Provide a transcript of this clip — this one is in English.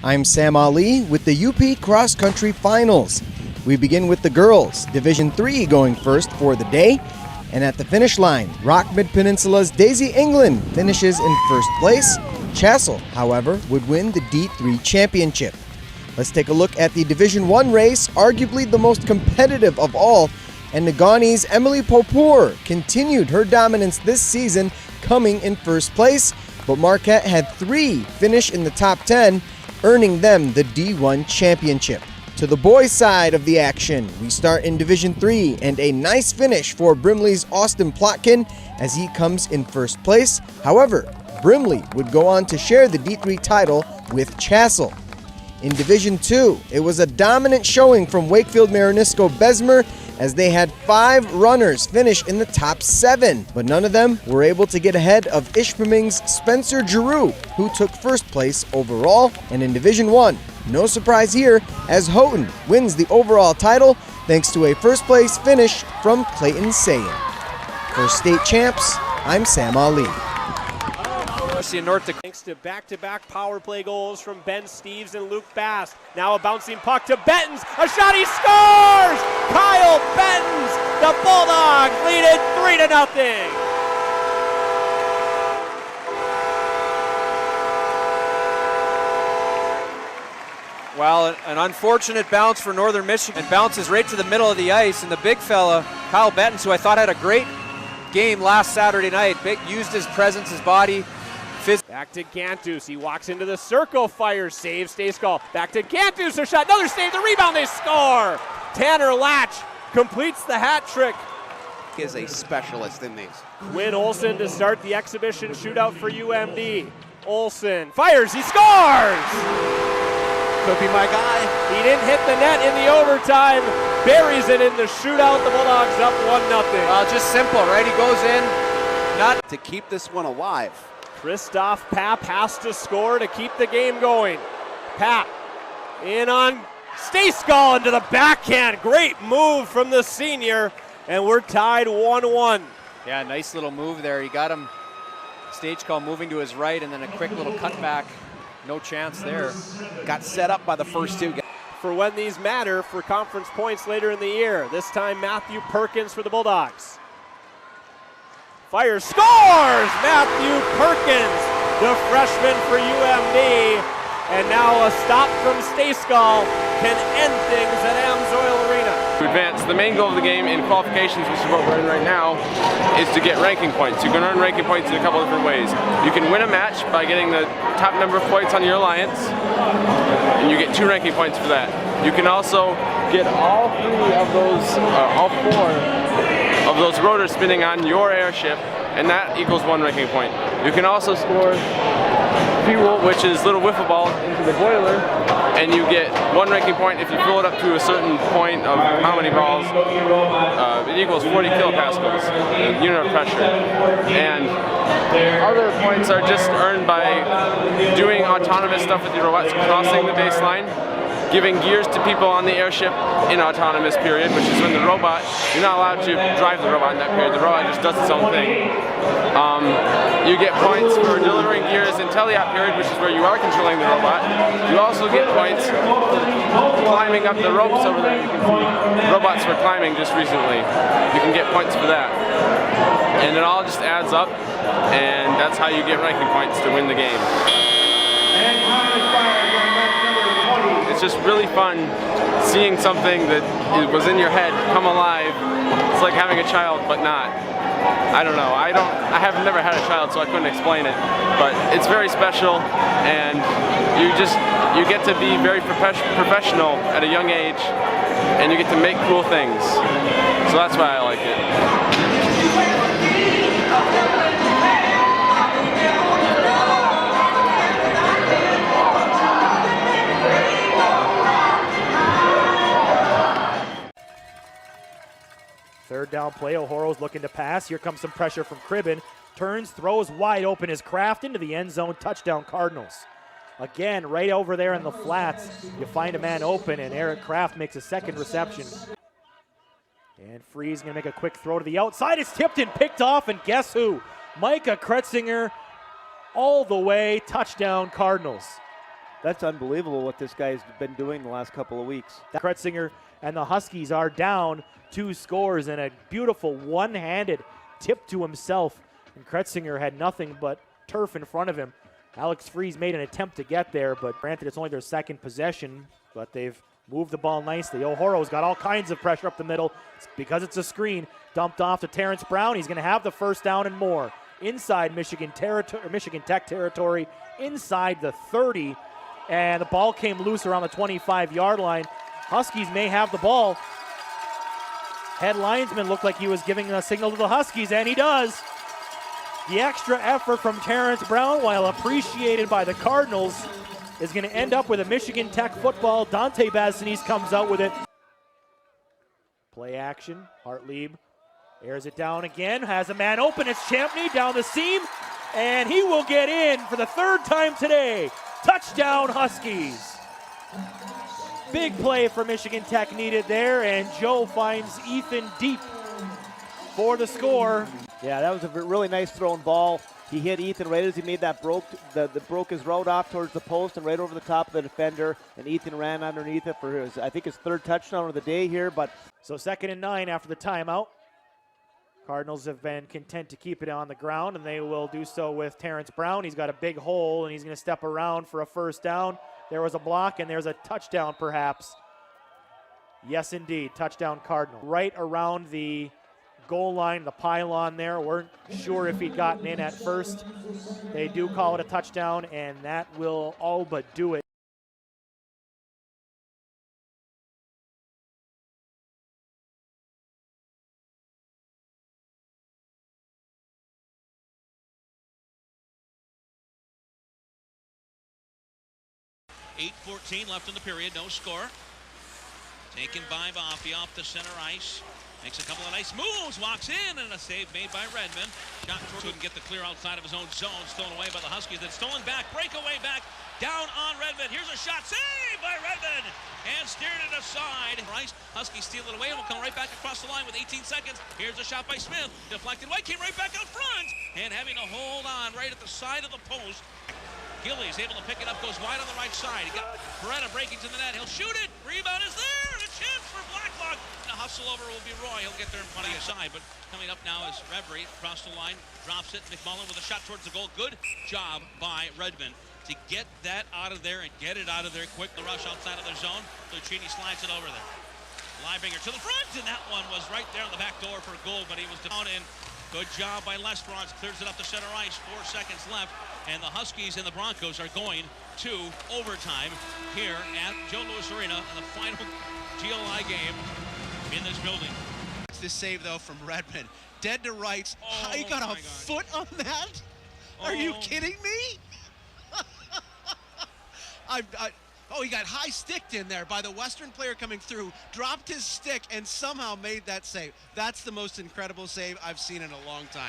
I'm Sam Ali with the UP Cross Country Finals. We begin with the girls, Division III going first for the day. And at the finish line, Rock Mid-Peninsula's Daisy England finishes in first place. Chassell, however, would win the D3 championship. Let's take a look at the Division I race, arguably the most competitive of all. And Negaunee's Emily Popur continued her dominance this season, coming in first place. But Marquette had 3 finish in the top 10, earning them the D1 championship. To the boys' side of the action, we start in Division III, and a nice finish for Brimley's Austin Plotkin as he comes in first place. However, Brimley would go on to share the D3 title with Chassell. In Division II, it was a dominant showing from Wakefield Marinisco Bessemer as they had 5 runners finish in the top 7, but none of them were able to get ahead of Ishpeming's Spencer Giroux, who took first place overall. And in Division I, no surprise here, as Houghton wins the overall title thanks to a first place finish from Clayton Sayin. For state champs, I'm Sam Ali. Thanks to back-to-back power play goals from Ben Steeves and Luke Bass. Now a bouncing puck to Bettens. A shot, he scores! Kyle Bettens! The Bulldogs lead it 3-0. Well, an unfortunate bounce for Northern Michigan. It bounces right to the middle of the ice, and the big fella, Kyle Bettens, who I thought had a great game last Saturday night, used his presence, his body. Back to Gantus, he walks into the circle, fires, saves, stays call. Back to Gantus, a shot, another save, the rebound, they score! Tanner Latch completes the hat trick. Is a specialist in these. Quinn Olson to start the exhibition shootout for UMD. Olson fires, he scores! Could be my guy. He didn't hit the net in the overtime, buries it in the shootout, the Bulldogs up 1-0. Well, just simple, right? He goes in, not to keep this one alive. Christoph Papp has to score to keep the game going. Papp in on Stayskal into the backhand. Great move from the senior, and we're tied 1-1. Yeah, nice little move there. He got him, stage call moving to his right, and then a quick little cutback. No chance there. Got set up by the first 2 guys. For when these matter for conference points later in the year. This time Matthew Perkins for the Bulldogs. Fires, scores! Matthew Perkins, the freshman for UMD. And now a stop from Stayskal can end things at Amsoil Arena. To advance, the main goal of the game in qualifications, which is what we're in right now, is to get ranking points. You can earn ranking points in a couple different ways. You can win a match by getting the top number of points on your alliance, and you get 2 ranking points for that. You can also get all 4 of those rotors spinning on your airship, and that equals 1 ranking point. You can also score fuel, which is little wiffle ball, into the boiler, and you get 1 ranking point if you fill it up to a certain point of how many balls. It equals 40 kilopascals, the unit of pressure. And other points are just earned by doing autonomous stuff with your robots, crossing the baseline, giving gears to people on the airship in autonomous period, which is when the robot, you're not allowed to drive the robot in that period. The robot just does its own thing. You get points for delivering gears in teleop period, which is where you are controlling the robot. You also get points for climbing up the ropes over there. You can see robots were climbing just recently. You can get points for that. And it all just adds up, and that's how you get ranking points to win the game. It's just really fun seeing something that was in your head come alive. It's like having a child, but not. I don't know. I have never had a child, so I couldn't explain it. But it's very special, and you get to be very professional at a young age, and you get to make cool things. So that's why I like it. Third down play, O'Horo's looking to pass. Here comes some pressure from Cribben. Turns, throws wide open his Kraft into the end zone. Touchdown Cardinals. Again, right over there in the flats, you find a man open, and Eric Kraft makes a second reception. And Freeze going to make a quick throw to the outside. It's tipped and picked off, and guess who? Micah Kretzinger all the way. Touchdown Cardinals. That's unbelievable what this guy's been doing the last couple of weeks. Kretzinger and the Huskies are down 2 scores, and a beautiful one-handed tip to himself. And Kretzinger had nothing but turf in front of him. Alex Freeze made an attempt to get there, but granted it's only their second possession, but they've moved the ball nicely. O'Horo's got all kinds of pressure up the middle. It's because it's a screen. Dumped off to Terrence Brown. He's going to have the first down and more. Inside Michigan Tech territory, inside the 30. And the ball came loose around the 25-yard line. Huskies may have the ball. Head linesman looked like he was giving a signal to the Huskies, and he does. The extra effort from Terrence Brown, while appreciated by the Cardinals, is going to end up with a Michigan Tech football. Dante Bassanese comes out with it. Play action. Hartlieb airs it down again. Has a man open. It's Champney down the seam. And he will get in for the 3rd time today. Touchdown Huskies. Big play for Michigan Tech needed there. And Joe finds Ethan deep for the score. Yeah, that was a really nice thrown ball. He hit Ethan right as he made that broke his route off towards the post and right over the top of the defender. And Ethan ran underneath it for his, I think, his 3rd touchdown of the day here. But so 2nd and 9 after the timeout. Cardinals have been content to keep it on the ground, and they will do so with Terrence Brown. He's got a big hole, and he's going to step around for a first down. There was a block, and there's a touchdown perhaps. Yes, indeed, touchdown Cardinal. Right around the goal line, the pylon there. Weren't sure if he'd gotten in at first. They do call it a touchdown, and that will all but do it. .8:14 left in the period, no score. Taken by Boffey off the center ice. Makes a couple of nice moves, walks in, and a save made by Redmond. Shot couldn't get the clear outside of his own zone, stolen away by the Huskies. Then stolen back, breakaway back, down on Redmond. Here's a shot, saved by Redmond, and steered it aside. Rice, Huskies steal it away, and will come right back across the line with 18 seconds. Here's a shot by Smith, deflected away, came right back out front, and having to hold on right at the side of the post. Gillies able to pick it up, goes wide on the right side. He got Beretta breaking to the net. He'll shoot it. Rebound is there. And a chance for Blacklock. The hustle over will be Roy. He'll get there in front of the side. But coming up now is Reverie across the line. Drops it. McMullen with a shot towards the goal. Good job by Redmond to get that out of there and get it out of there quick. The rush outside of their zone. Lucchini slides it over there. Liebinger to the front. And that one was right there on the back door for a goal. But he was down in. Good job by Lesperance. Clears it up to center ice. 4 seconds left. And the Huskies and the Broncos are going to overtime here at Joe Louis Arena in the final GLI game in this building. This save, though, from Redmond. Dead to rights. Oh, he got a foot on that? Are you kidding me? He got high sticked in there by the Western player coming through, dropped his stick, and somehow made that save. That's the most incredible save I've seen in a long time.